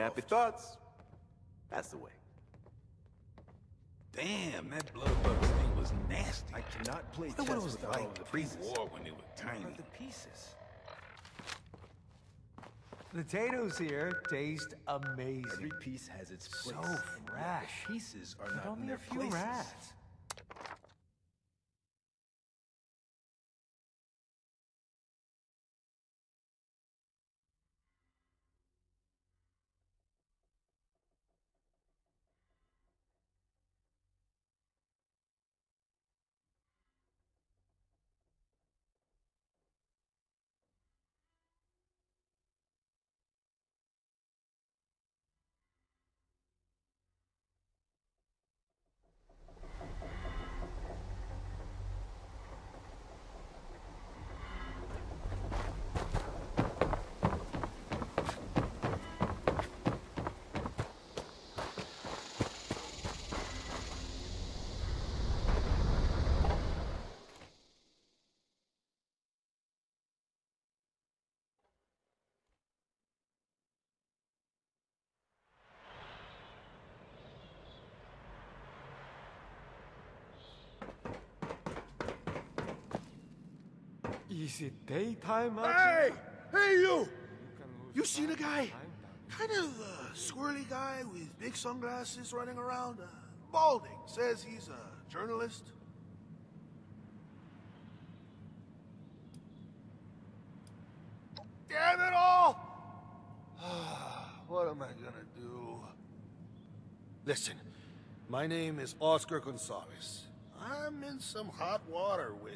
Happy thoughts. That's the way. Damn, that blood-bug thing was nasty. I cannot play I wonder chess what it was without all like the pre-war when they were tiny. the pieces. The potatoes here taste amazing. Every piece has its place. So fresh. The pieces are not only in their a few places. rats. Is it daytime outside? Hey, you! You seen a guy? Kind of a squirrely guy with big sunglasses running around, balding. Says he's a journalist. Damn it all! What am I gonna do? Listen, my name is Oscar Gonzalez. I'm in some hot water with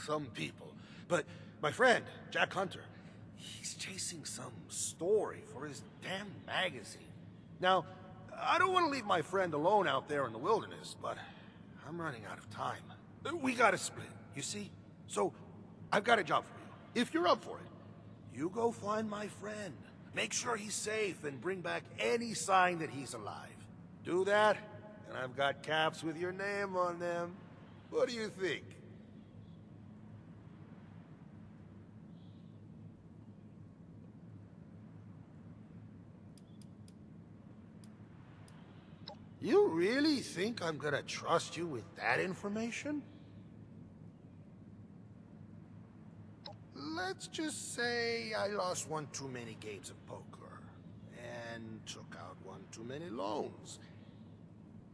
some people. But my friend, Jack Hunter, he's chasing some story for his damn magazine. Now, I don't want to leave my friend alone out there in the wilderness, but I'm running out of time. We gotta split, you see? So, I've got a job for you. If you're up for it, you go find my friend. Make sure he's safe and bring back any sign that he's alive. Do that, and I've got caps with your name on them. What do you think? You really think I'm gonna trust you with that information? Let's just say I lost one too many games of poker, and took out one too many loans.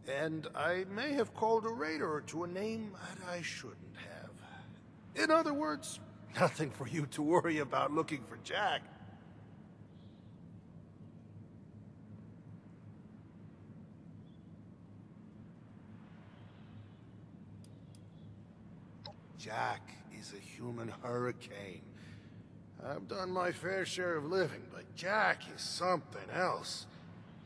And I may have called a raider to a name that I shouldn't have. In other words, nothing for you to worry about looking for Jack. Jack is a human hurricane. I've done my fair share of living, but Jack is something else.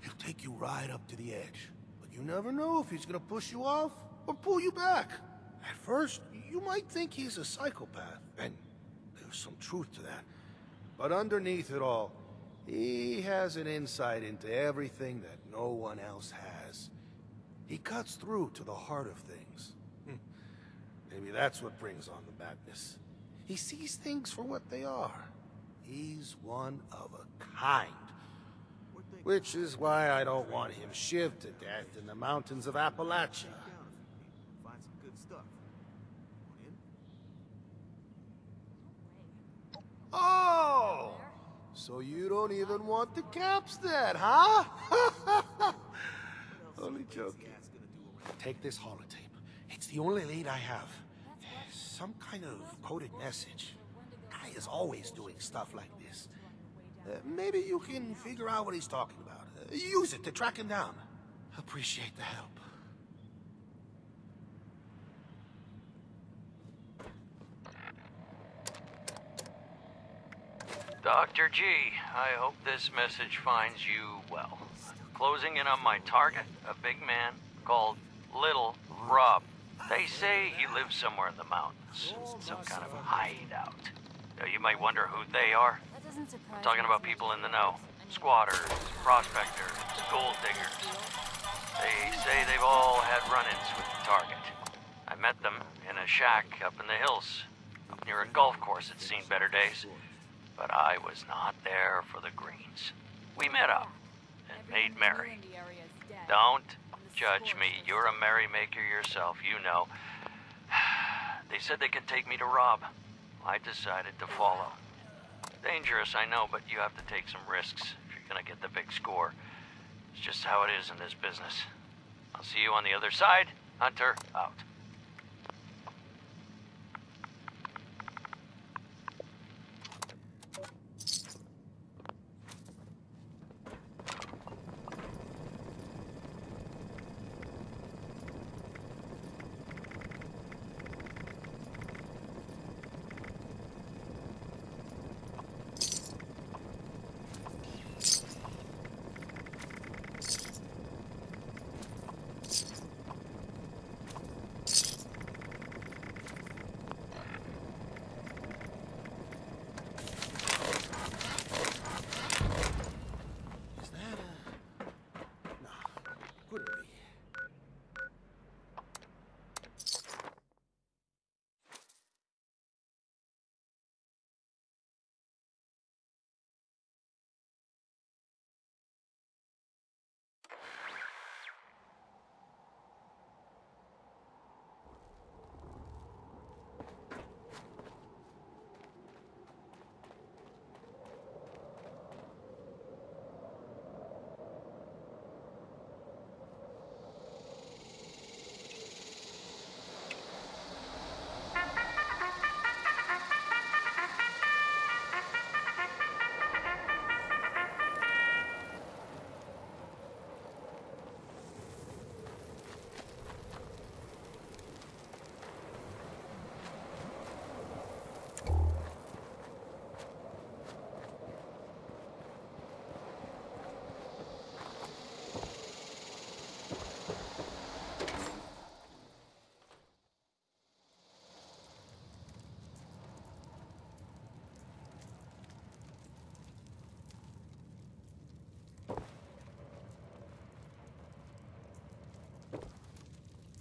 He'll take you right up to the edge, but you never know if he's gonna push you off or pull you back. At first, you might think he's a psychopath, and there's some truth to that. But underneath it all, he has an insight into everything that no one else has. He cuts through to the heart of things. Maybe that's what brings on the madness. He sees things for what they are. He's one of a kind. Which is why I don't want him shivved to death in the mountains of Appalachia. Find some good stuff. Oh! So you don't even want the caps then, huh? Only joking. Take this holotape. It's the only lead I have. Some kind of coded message. Guy is always doing stuff like this. Maybe you can figure out what he's talking about. Use it to track him down. Appreciate the help. Dr. G, I hope this message finds you well. Closing in on my target, a big man called Little Rob. They say he lives somewhere in the mountains, some kind of hideout. Now, you might wonder who they are. I'm talking about people in the know. Squatters, prospectors, gold diggers. They say they've all had run-ins with the target. I met them in a shack up in the hills, up near a golf course that's seen better days. But I was not there for the greens. We met up and made merry. Don't judge me. You're a merrymaker yourself, you know. They said they could take me to Rob. I decided to follow. Dangerous, I know, but you have to take some risks if you're gonna get the big score. It's just how it is in this business. I'll see you on the other side. Hunter, out.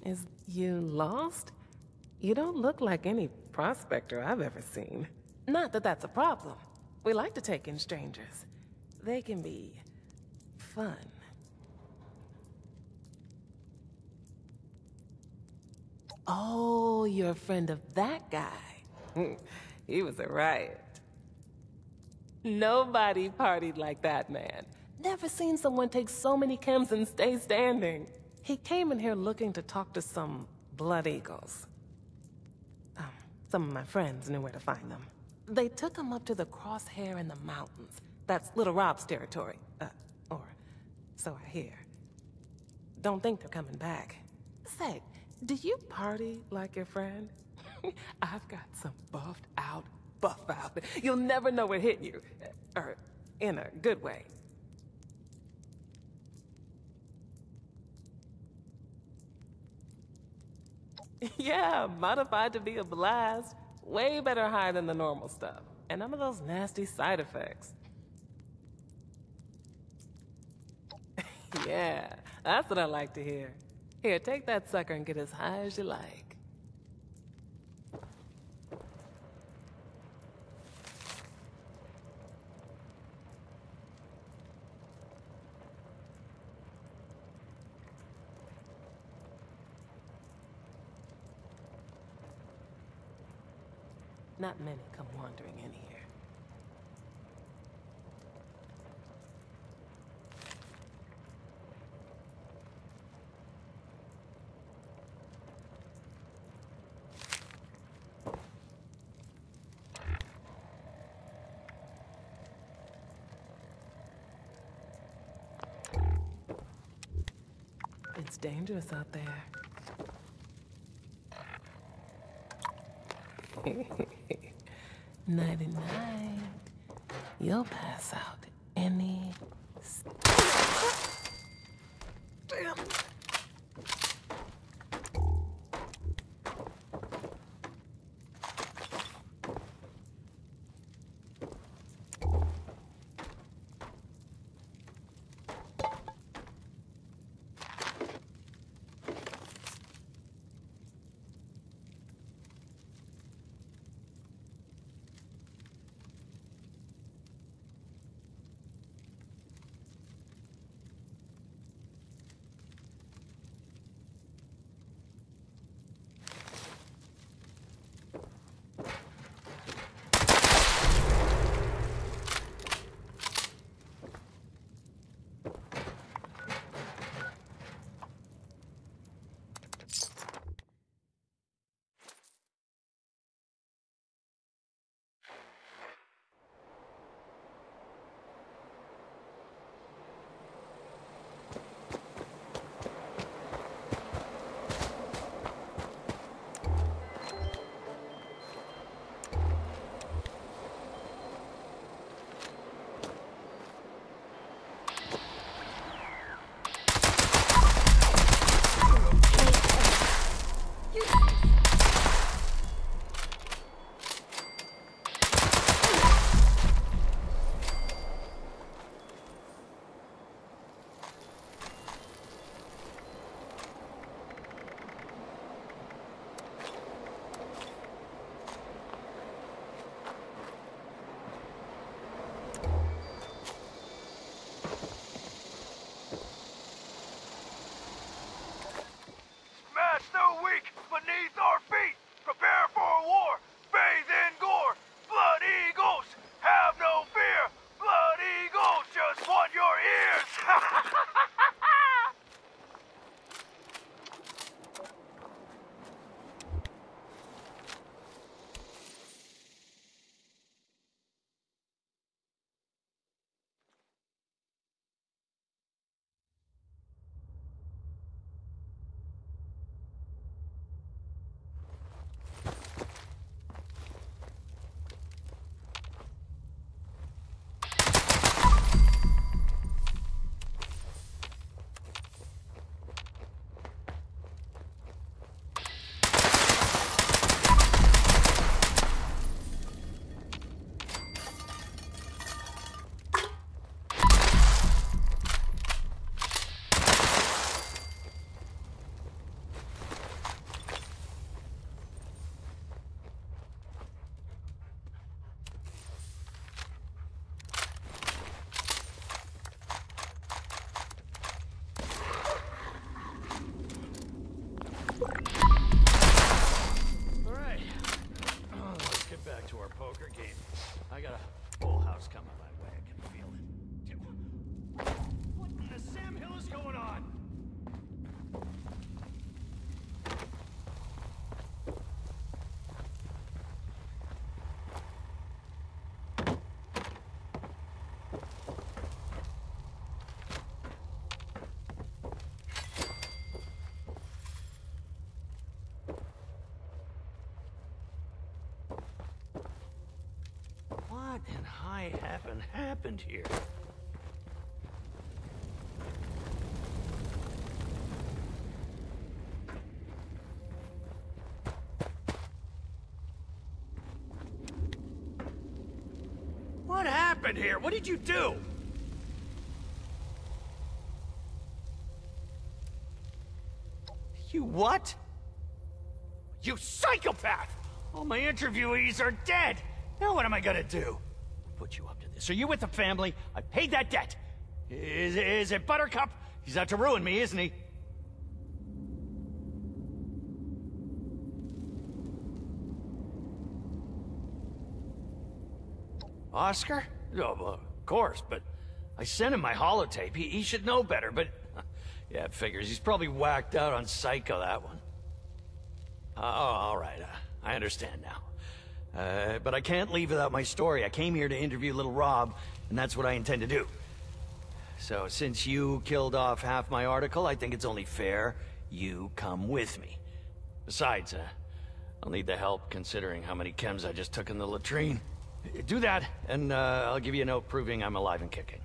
Is you lost? You don't look like any prospector I've ever seen. Not that that's a problem. We like to take in strangers. They can be fun. Oh, you're a friend of that guy. He was a riot. Nobody partied like that man. Never seen someone take so many chems and stay standing. He came in here looking to talk to some blood eagles. Some of my friends knew where to find them. They took him up to the crosshair in the mountains. That's Little Rob's territory. Or so I hear. Don't think they're coming back. Say, do you party like your friend? I've got some buff out. You'll never know what hit you. Or in a good way. Yeah, modified to be a blast. Way better high than the normal stuff. And none of those nasty side effects. Yeah, that's what I like to hear. Here, take that sucker and get as high as you like. Not many come wandering in here. It's dangerous out there. 99. You'll pass out any... Damn. might happen happened here. What happened here? What did you do? You what? You psychopath! All my interviewees are dead! Now what am I gonna do? Put you up to this. Are you with the family? I paid that debt. Is it Buttercup? He's out to ruin me, isn't he? Oscar? Oh, well, of course, but I sent him my holotape. He should know better, but... yeah, it figures. He's probably whacked out on Psycho, that one. Oh, all right. I understand now. But I can't leave without my story. I came here to interview little Rob, and that's what I intend to do. So, since you killed off half my article, I think it's only fair you come with me. Besides, I'll need the help considering how many chems I just took in the latrine. Do that, and I'll give you a note proving I'm alive and kicking.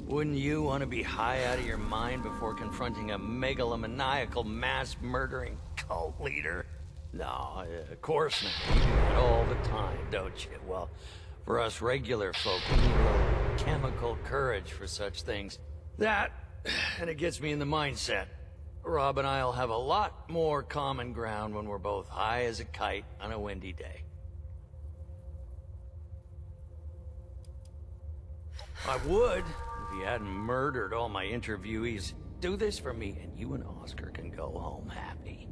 Wouldn't you want to be high out of your mind before confronting a megalomaniacal, mass-murdering cult leader? No, of course not. You do it all the time, don't you? Well, for us regular folk, we need a little chemical courage for such things. That, and it gets me in the mindset. Rob and I'll have a lot more common ground when we're both high as a kite on a windy day. I would, if you hadn't murdered all my interviewees. Do this for me, and you and Oscar can go home happy.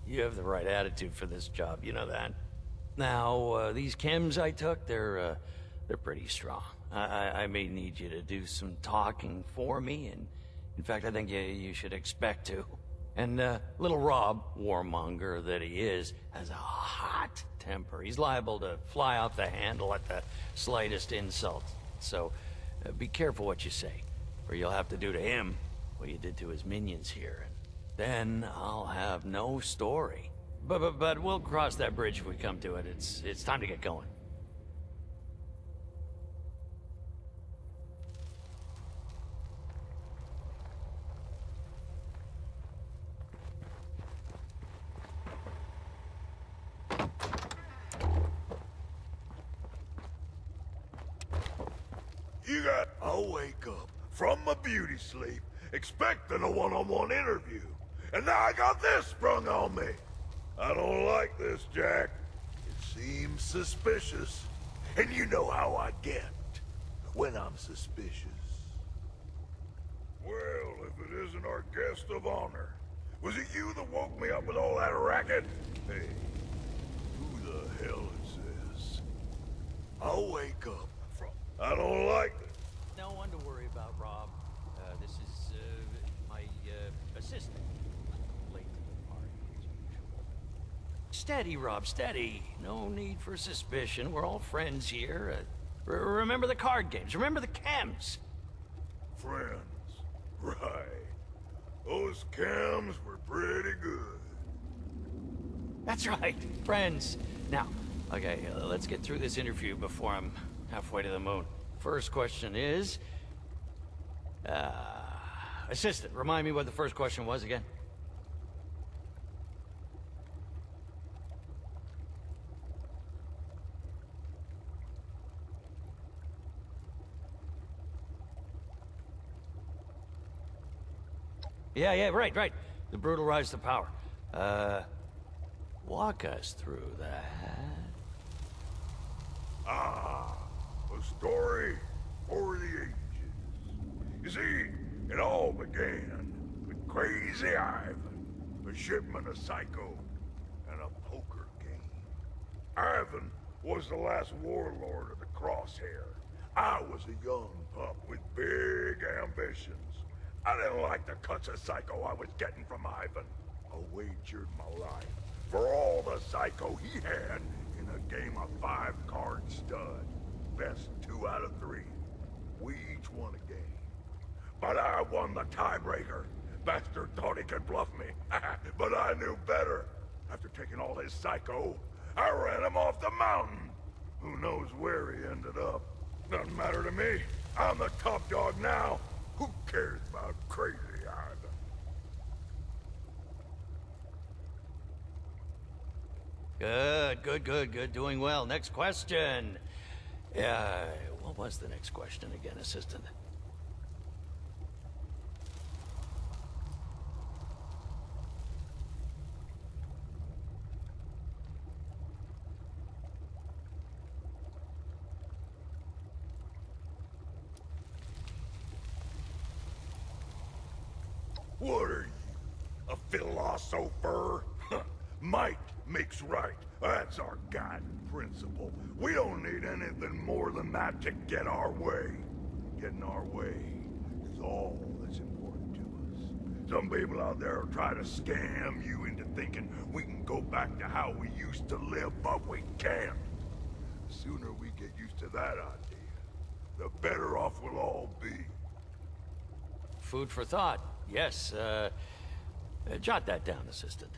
You have the right attitude for this job, you know that. Now, these chems I took, they're pretty strong. I may need you to do some talking for me, and in fact, I think you should expect to. And little Rob, warmonger that he is, has a hot temper. He's liable to fly off the handle at the slightest insult. So, be careful what you say, or you'll have to do to him what you did to his minions here. And then I'll have no story. But we'll cross that bridge if we come to it. It's time to get going. I'll wake up from my beauty sleep, expecting a one-on-one interview. And now I got this sprung on me. I don't like this, Jack. It seems suspicious. And you know how I get when I'm suspicious. Well, if it isn't our guest of honor, was it you that woke me up with all that racket? Hey, who the hell is this? I'll wake up from... I don't like this. No one to worry about, Rob. This is my assistant. Late to the party, as usual. Steady, Rob, steady. No need for suspicion. We're all friends here. Remember the card games. Remember the chems. Friends. Right. Those chems were pretty good. That's right, friends. Now, okay, let's get through this interview before I'm halfway to the moon. First question is... assistant, remind me what the first question was again. Yeah, right. The brutal rise to power. Walk us through that. A story for the ages. You see, it all began with Crazy Ivan, a shipment of Psycho, and a poker game. Ivan was the last warlord of the Crosshair, I was a young pup with big ambitions. I didn't like the cuts of psycho I was getting from Ivan. I wagered my life for all the psycho he had in a game of 5-card stud. Best 2 out of 3. We each won a game. But I won the tiebreaker. Bastard thought he could bluff me, but I knew better. After taking all his psycho, I ran him off the mountain. Who knows where he ended up? Doesn't matter to me. I'm the top dog now. Who cares about crazy Ivan? Good. Doing well. Next question. What was the next question again, Assistant? What are you? A philosopher? Might makes right. That's our guiding principle. We don't need anything more than that to get our way. Getting our way is all that's important to us. Some people out there are trying to scam you into thinking we can go back to how we used to live, but we can't. The sooner we get used to that idea, the better off we'll all be. Food for thought. Yes, jot that down, Assistant.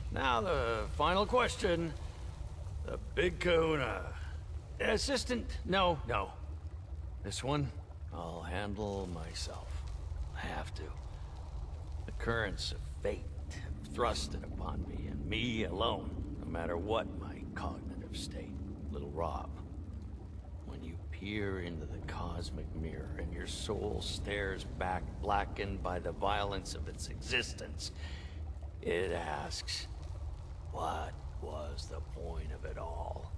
Now the final question. The big kahuna. Assistant, no. This one, I'll handle myself. I have to. The currents of fate have thrusted upon me, and me alone, no matter what my cognitive state. Little Rob, when you peer into the cosmic mirror and your soul stares back, blackened by the violence of its existence, it asks, what was the point of it all?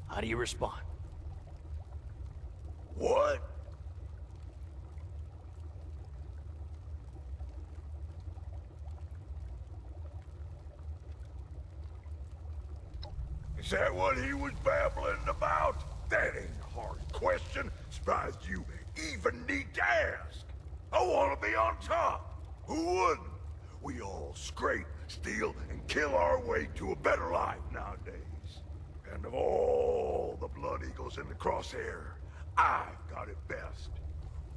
How do you respond? What? Is that what he was babbling about? That ain't a hard question. Surprised you even need to ask. I want to be on top. Who wouldn't? We all scrape, steal, and kill our way to a better life nowadays. And of all the Blood Eagles in the crosshair, I've got it best.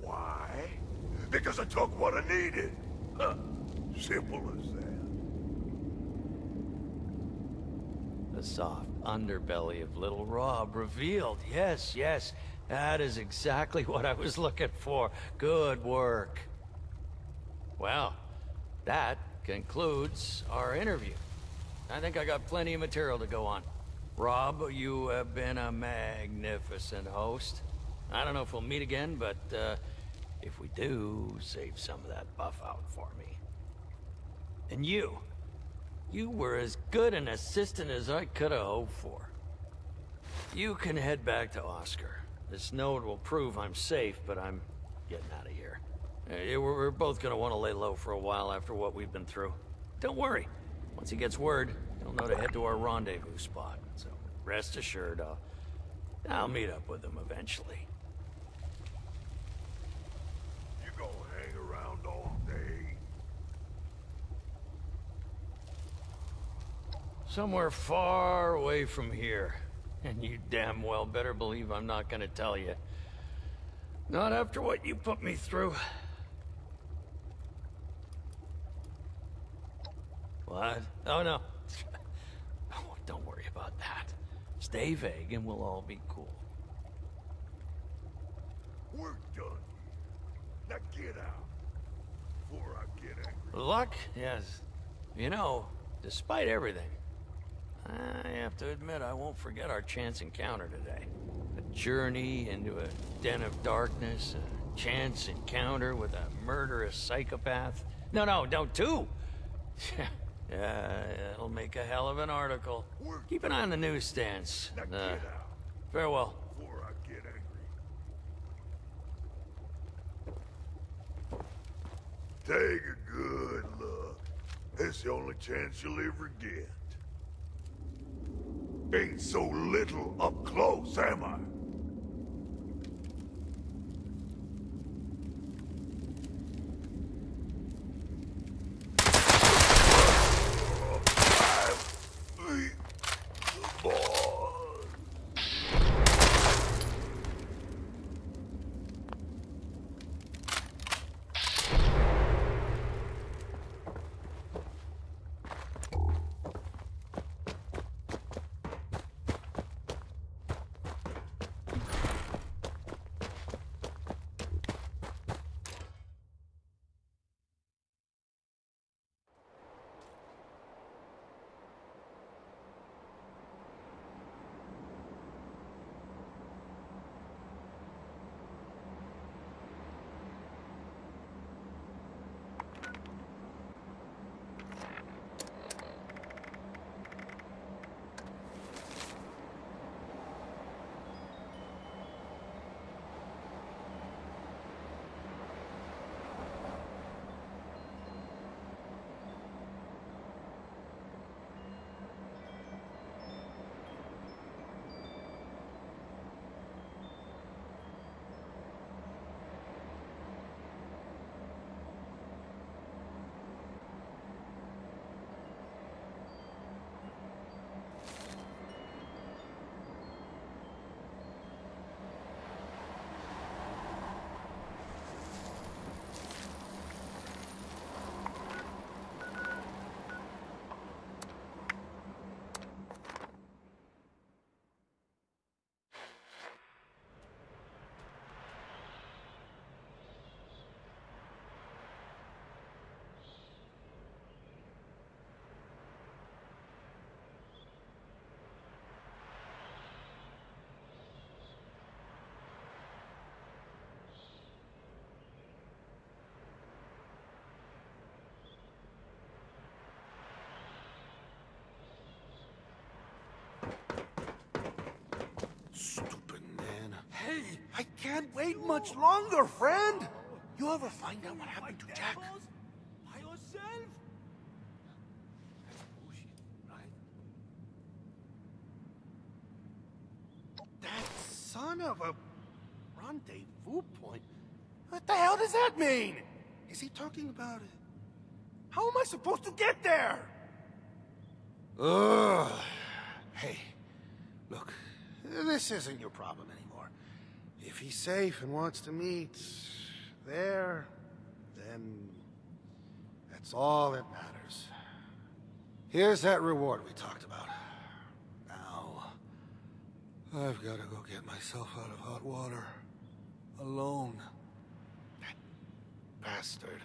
Why? Because I took what I needed. Huh. Simple as that. The soft underbelly of Little Rob revealed. Yes. That is exactly what I was looking for. Good work. Well, that concludes our interview. I think I got plenty of material to go on. Rob, you have been a magnificent host. I don't know if we'll meet again, but if we do, save some of that buff out for me. And you were as good an assistant as I could have hoped for. You can head back to Oscar. This note will prove I'm safe, but I'm getting out of here. We're both gonna want to lay low for a while after what we've been through. Don't worry. Once he gets word, he'll know to head to our rendezvous spot. So rest assured, I'll meet up with him eventually. You gonna hang around all day? Somewhere far away from here. And you damn well better believe I'm not gonna tell you. Not after what you put me through. What? Oh, no. Oh, don't worry about that. Stay vague and we'll all be cool. We're done here. Now get out. Before I get angry. Luck? Yes. You know, despite everything, I have to admit I won't forget our chance encounter today. A journey into a den of darkness, a chance encounter with a murderous psychopath. No, two! Yeah, it'll make a hell of an article. Keep an eye on the newsstands. Now get out. Farewell. Before I get angry. Take a good look. It's the only chance you'll ever get. Ain't so little up close, am I? I can't wait much longer, friend! You ever find out what happened to Jack? By yourself? That's bullshit, right? That son of a rendezvous point? What the hell does that mean? Is he talking about it? How am I supposed to get there? Ugh. Hey, look, this isn't your problem anymore. If he's safe and wants to meet there, then that's all that matters. Here's that reward we talked about. Now, I've got to go get myself out of hot water. Alone. That bastard.